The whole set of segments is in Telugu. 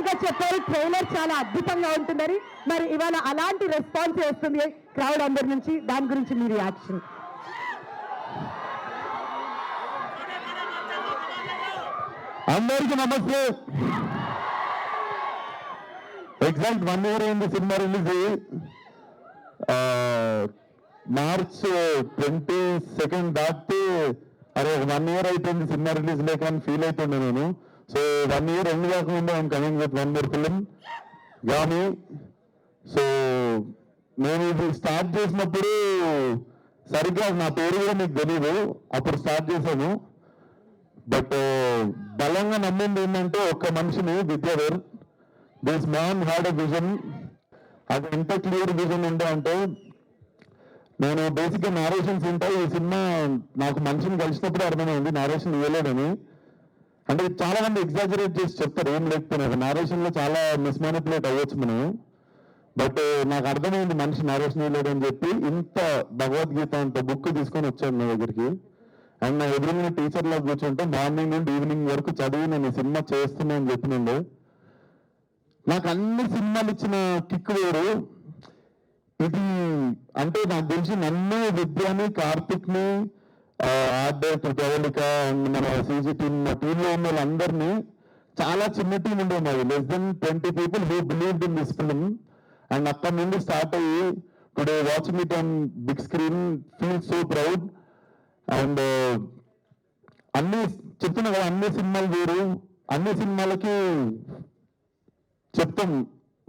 గా చెప్పారు ట్రైలర్ చాలా అద్భుతంగా ఉంటుందని. మరి ఇవాళ అలాంటి రెస్పాన్స్ వస్తుంది క్రౌడ్ అందరి నుంచి, దాని గురించి మీ రియాక్షన్? అందరికీ నమస్తే. ఎగ్జాక్ట్ 1 year అయింది సినిమా రిలీజ్ అయ్యి. March 22 దాటి అరే 1 year అయిపోయింది సినిమా రిలీజ్ లేక అని ఫీల్ అవుతుండే నేను. సో 1 year ఎండ్ కాకుండా I'm coming with 1 more film గానీ. సో నేను ఇది స్టార్ట్ చేసినప్పుడు సరిగ్గా నా పేరు కూడా మీకు తెలీదు, అప్పుడు స్టార్ట్ చేశాను. బట్ బలంగా నమ్మింది ఏంటంటే ఒక్క మనిషిని, Vidyadhar. This man had a vision. అది ఎంత క్లియర్ విజన్ ఉండే అంటే, నేను బేసిక్గా నారేషన్స్ ఉంటాయి. ఈ సినిమా నాకు మనిషిని కలిసినప్పుడు అర్థమైంది నారేషన్ ఇవ్వలేడని. అంటే చాలా మంది ఎగ్జాజరేట్ చేసి చెప్తారు ఏం లేకపోయినా, నారేషన్లో చాలా మిస్మానిపులేట్ అవ్వచ్చు మనం. బట్ నాకు అర్థమైంది మనిషి నారేషన్ ఇవ్వలేడని చెప్పి ఇంత భగవద్గీత అంత బుక్ తీసుకొని వచ్చాను నా దగ్గరికి. అండ్ నా ఎదురుగా టీచర్లో కూర్చుంటే మార్నింగ్ నుండి ఈవినింగ్ వరకు చదివి నేను ఈ సినిమా చేస్తున్నా అని చెప్పినండి. నాకు అన్ని సినిమాలు ఇచ్చిన కిక్ వేరు. ఇది అంటే నాకు తెలిసి నన్ను, విద్యాని, కార్తిక్ని, ఆర్ట్ డైరెక్టర్ ప్రవళిక అండ్ మన సీజీ టీమ్, మా టీంలో ఉన్న వాళ్ళందరినీ, చాలా చిన్న టీం ఉండే మాది, less than 20 people who believed in this film. And అక్కడి నుండి స్టార్ట్ అయ్యి today watching it on big screen feel so proud. And అన్ని చెప్తున్నా కదా, అన్ని సినిమాలు వేరు. అన్ని సినిమాలకి చెప్తాం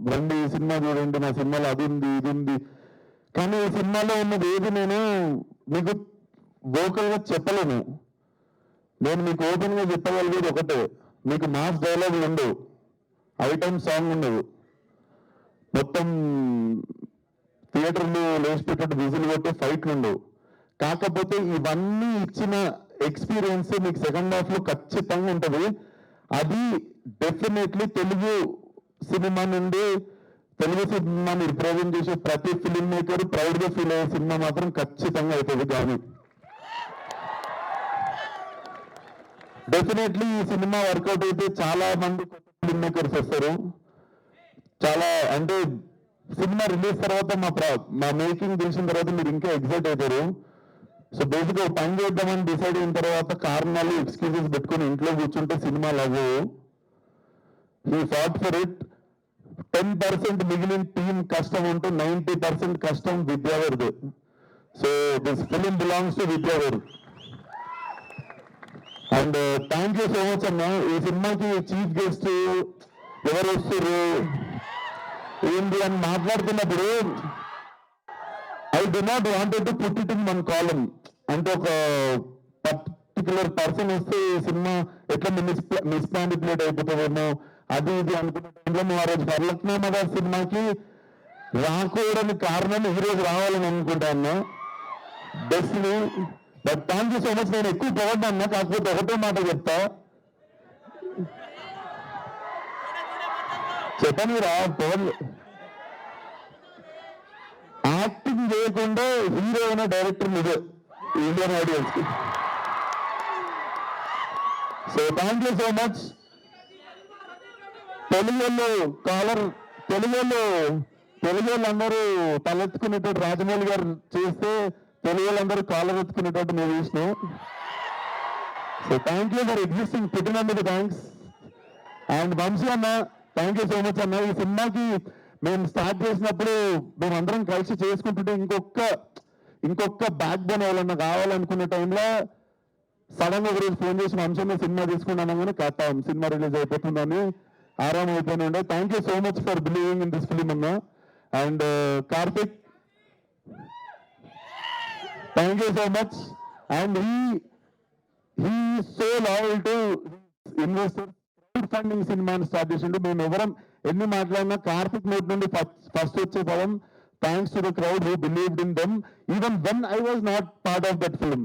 రండి ఈ సినిమా చూడండి, నా సినిమాలో అది ఉంది ఇది ఉంది. కానీ ఈ సినిమాలో ఉన్నది ఏది నేను మీకు వోకల్గా చెప్పలేను. నేను మీకు ఓపెన్గా చెప్పగలిగేది ఒకటే, మీకు మాస్ డైలాగులు ఉండవు, ఐటమ్ సాంగ్ ఉండదు, మొత్తం థియేటర్లు లేచి పెట్టట్టు విజిల్ కొట్టే ఫైట్లు ఉండవు. కాకపోతే ఇవన్నీ ఇచ్చిన ఎక్స్పీరియన్స్ మీకు సెకండ్ హాఫ్లో ఖచ్చితంగా ఉంటుంది. అది డెఫినెట్లీ తెలుగు సినిమా నుండి, తెలుగు సినిమాని రిప్రజెంట్ చేసే ప్రతి ఫిలిం మేకర్ ప్రౌడ్గా ఫీల్ అయ్యే సినిమా మాత్రం ఖచ్చితంగా అవుతుంది. కానీ డెఫినెట్లీ ఈ సినిమా వర్కౌట్ అయితే చాలా మంది కొత్త ఫిలిం మేకర్స్ వస్తారు. చాలా అంటే సినిమా రిలీజ్ తర్వాత మా మేకింగ్ తెలిసిన తర్వాత మీరు ఇంకా ఎగ్జైట్ అవుతారు. సో బేసిక్గా పని చేద్దామని డిసైడ్ అయిన తర్వాత కారణాలు, ఎక్స్క్యూజెస్ పెట్టుకుని ఇంట్లో కూర్చుంటే సినిమాలు అవ్వవు. He fought for it. 10% మిగిలిన టీం కష్టం ఉంటూ 90% కష్టం విద్యాధర్ది. So this film belongs to Vidyadhar. And thank you so much అన్న. ఈ సినిమాకి చీఫ్ గెస్ట్ ఎవరు వస్తారు ఏంటి అని మాట్లాడుతున్నప్పుడు I do not wanted to put it in one column. అంటే ఒక పర్టికులర్ పర్సన్ వస్తే ఈ సినిమా ఎట్లా మిస్మానిపులేట్ అయిపోతుందేమో అది ఇది అనుకున్న టైంలో మేము ఆ రోజు వరలక్ష్మమ్మ గారి సినిమాకి రాకూడని కారణం ఈ రోజు రావాలని అనుకుంటా అన్నా destiny. But thank you so much. నేను ఎక్కువ పొగడ్డా అన్నా, కాకపోతే ఒకటే మాట చెప్తా, చెప్పని రా పొగలు. యాక్టింగ్ చేయకుండా హీరో అయిన డైరెక్టర్ ఇదే ఇండియన్ ఆడియన్స్ కి. So thank you so much. Telugu అందరూ తలెత్తుకునేటట్టు రాజమౌళి గారు చేస్తే తెలుగు వాళ్ళందరూ కాలర్ ఎత్తుకునేటట్టు మేము చూసినాం. So thank you for existing, పుట్టినందుకు థ్యాంక్స్. అండ్ వంశీ అన్న, థ్యాంక్ యూ సో మచ్ అన్న. ఈ సినిమాకి మేము స్టార్ట్ చేసినప్పుడు మేమందరం కలిసి చేసుకుంటుంటే ఇంకొక బ్యాక్ బోన్ ఎవరన్నా కావాలనుకునే టైంలో సడన్ గా ఒకరోజు ఫోన్ చేసి వంశంలో సినిమా తీసుకున్నాను కానీ కట్టాం సినిమా రిలీజ్ అయిపోతుందని ఆరామ్ అయిపోయినా ఉండే. Thank you so much for believing in this film అన్న. And Karthik, thank you so much. And he so loyal to investor. Crowd funding సినిమాని స్టార్ట్ చేసిండు. మేము ఎవరం ఎన్ని మాట్లాడినా కార్తిక్ నోట్ నుండి ఫస్ట్ వచ్చే పదం thanks to the crowd who believed in them even when I was not part of that film.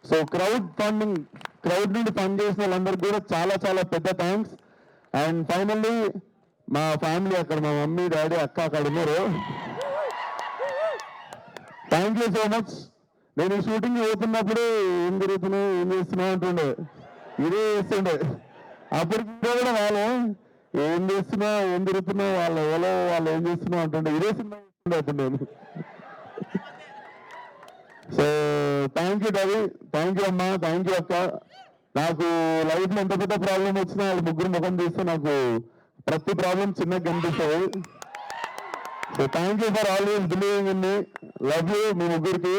So crowd నుండి ఫండ్ చేసిన వాళ్ళందరికీ కూడా చాలా చాలా పెద్ద థ్యాంక్స్. అండ్ ఫైనల్లీ మా ఫ్యామిలీ, అక్కడ మా మమ్మీ, డాడీ, అక్క అక్కడ ఉన్నారు. Thank you so much. నేను ఈ షూటింగ్ పోతున్నప్పుడు ఏం జరుగుతున్నావు, ఏం చేస్తున్నావు అంటుండే, ఇదే చేస్తుండే. అప్పటికి కూడా వాళ్ళు ఏం చేస్తున్నావు, ఏం తిరుగుతున్నావు, వాళ్ళు ఎవరో వాళ్ళు ఏం చేస్తున్నావు అంటుండే ఇదే సినిమా నేను. So thank you Ravi, thank you అమ్మా, థ్యాంక్ యూ అక్క. నాకు లైఫ్లో ఎంత పెద్ద ప్రాబ్లం వచ్చినా వాళ్ళు ముగ్గురు ముఖం తీస్తే నాకు ప్రతి ప్రాబ్లం చిన్నగా కనిపిస్తుంది. So thank you for always believing in me. Love you మీ ముగ్గురికి.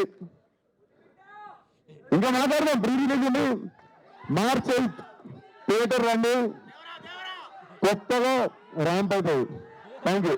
ఇంకా మాట్లాడదాం. ప్రీ రిలీజ్ ఉంది మార్చ్ 8 థియేటర్ రండి, కొత్తగా ర్యాంప్ అవుతుంది. Thank you.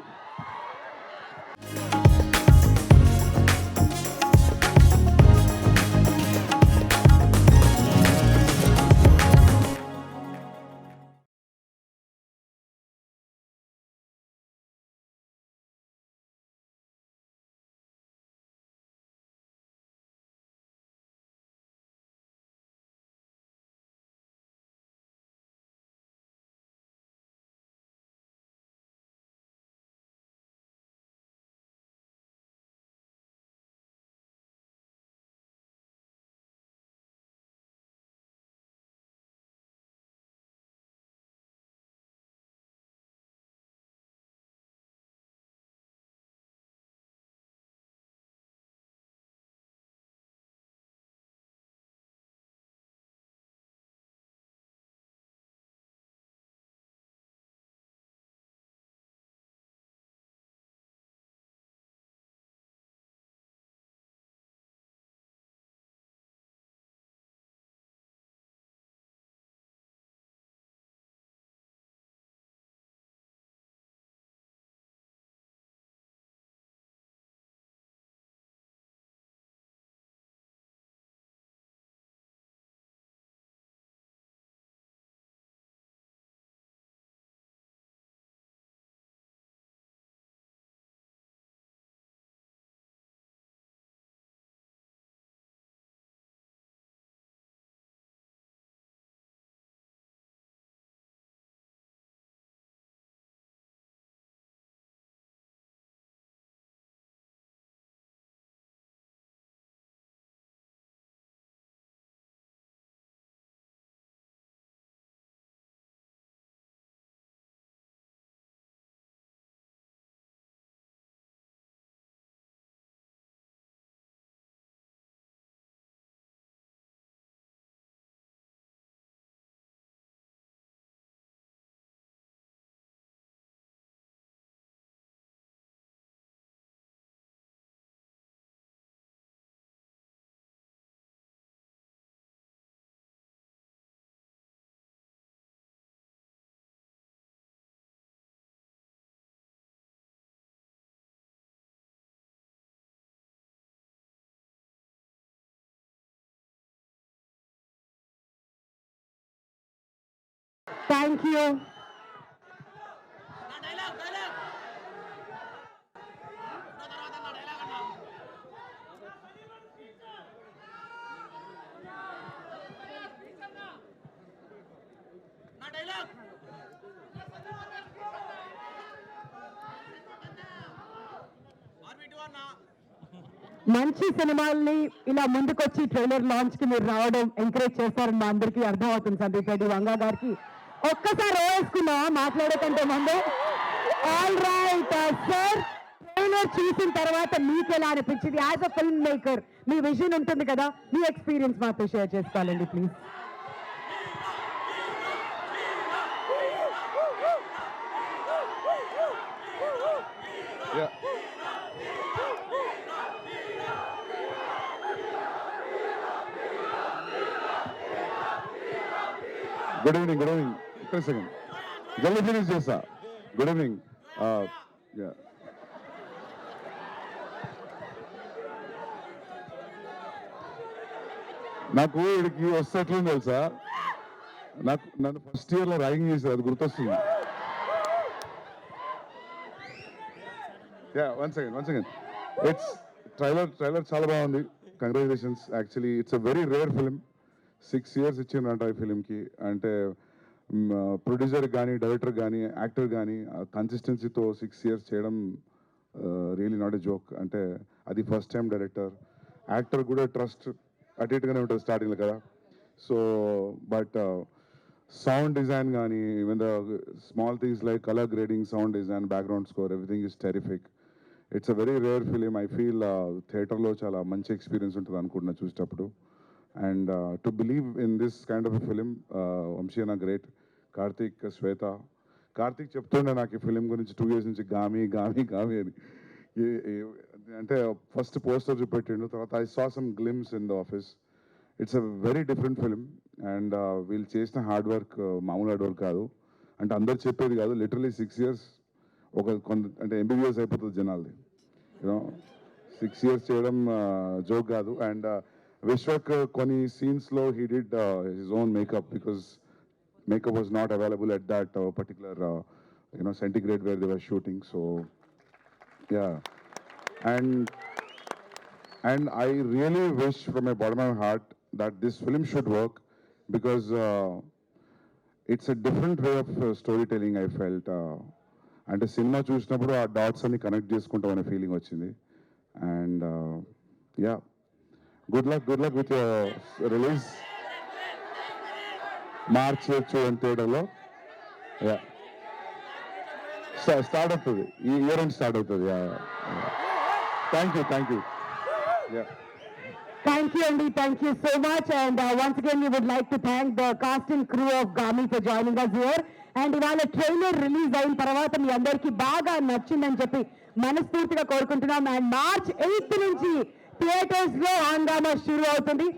Thank you. మంచి సినిమాల్ని ఇలా ముందుకొచ్చి ట్రైలర్ లాంచ్ కి మీరు రావడం ఎంకరేజ్ చేస్తారని మా అందరికీ అర్థం అవుతుంది. సందీప్ రెడ్డి వంగా గారికి ఒక్కసారి వేసుకున్నావా మాట్లాడే కంటే ముందు? ఆల్ రైట్ సార్, ట్రైలర్ చూసిన తర్వాత మీకు ఎలా అనిపించింది? As a film maker me vision ఉంటుంది కదా, మీ ఎక్స్పీరియన్స్ మాతో షేర్ చేసుకోవాలండి please. Good evening, good evening. ఇక్కడ సెకండ్ జల్దీ ఫినిష్ చేస్తా. Good evening. నాకు ఇక్కడికి వస్తట్లేదు తెలుసా, నన్ను ఫస్ట్ ఇయర్ లో ర్యాగింగ్ చేశారు, అది గుర్తొస్తుంది. One second. ఇట్స్ ట్రైలర్ చాలా బాగుంది. Congratulations. Actually it's a very rare film. 6 years ఇచ్చిందంట ఈ ఫిలింకి. అంటే ప్రొడ్యూసర్ కానీ, డైరెక్టర్ కానీ, యాక్టర్ కానీ కన్సిస్టెన్సీతో 6 years చేయడం రియలీ నాట్ ఎ జోక్. అంటే అది ఫస్ట్ టైం డైరెక్టర్, యాక్టర్ కూడా ట్రస్ట్ అటు ఇటుగానే ఉంటుంది స్టార్టింగ్లో కదా. So but sound design gaani, even the small things like color grading, sound design, background score, everything is terrific. It's a very rare film. I feel theatre lo chala manchi experience untundi anukuntunna చూసేటప్పుడు. And to believe in this kind of a film, Vamshi Anna great, Karthik, Shweta. Karthik చెప్తుండే నాకు ఈ ఫిలిం గురించి 2 years నుంచి గామి గామి గామి అని అంటే ఫస్ట్ పోస్టర్ చూపెట్టిండు, తర్వాత I saw some glimpse in the office. It's a very different film and వీళ్ళు చేసిన హార్డ్ వర్క్ మామూలు హార్డ్ వర్క్ కాదు. అంటే అందరు చెప్పేది కాదు, లిటరలీ 6 years అంటే ఎంబీబీఎస్ అయిపోతుంది జనాలది, యూనో 6 years చేయడం జోక్ కాదు. అండ్ విశ్వక్ కొన్ని సీన్స్లో he did his own makeup because makeup was not available at that particular centigrade where they were shooting. So yeah, and I really wish from my bottom of my heart that this film should work because it's a different way of storytelling. I felt అంటే సినిమా చూసినప్పుడు ఆ డాట్స్ అన్ని కనెక్ట్ చేసుకుంటాం అనే ఫీలింగ్ వచ్చింది. And yeah, good luck with your release March 23లో స్టార్ట్ అవుతుంది, ఈ ఇయర్ ఎండ్ స్టార్ట్ అవుతుంది. Thank you Thank you, Andy. Thank you so much. And once again, we would like to thank the cast and crew of Gami for joining us here. And ఇవాళ ట్రైలర్ రిలీజ్ అయిన తర్వాత మీ అందరికీ బాగా నచ్చిందని చెప్పి మనస్ఫూర్తిగా కోరుకుంటున్నాం. అండ్ March 8th నుంచి థియేటర్స్ లో హంగామా షురూ అవుతుంది.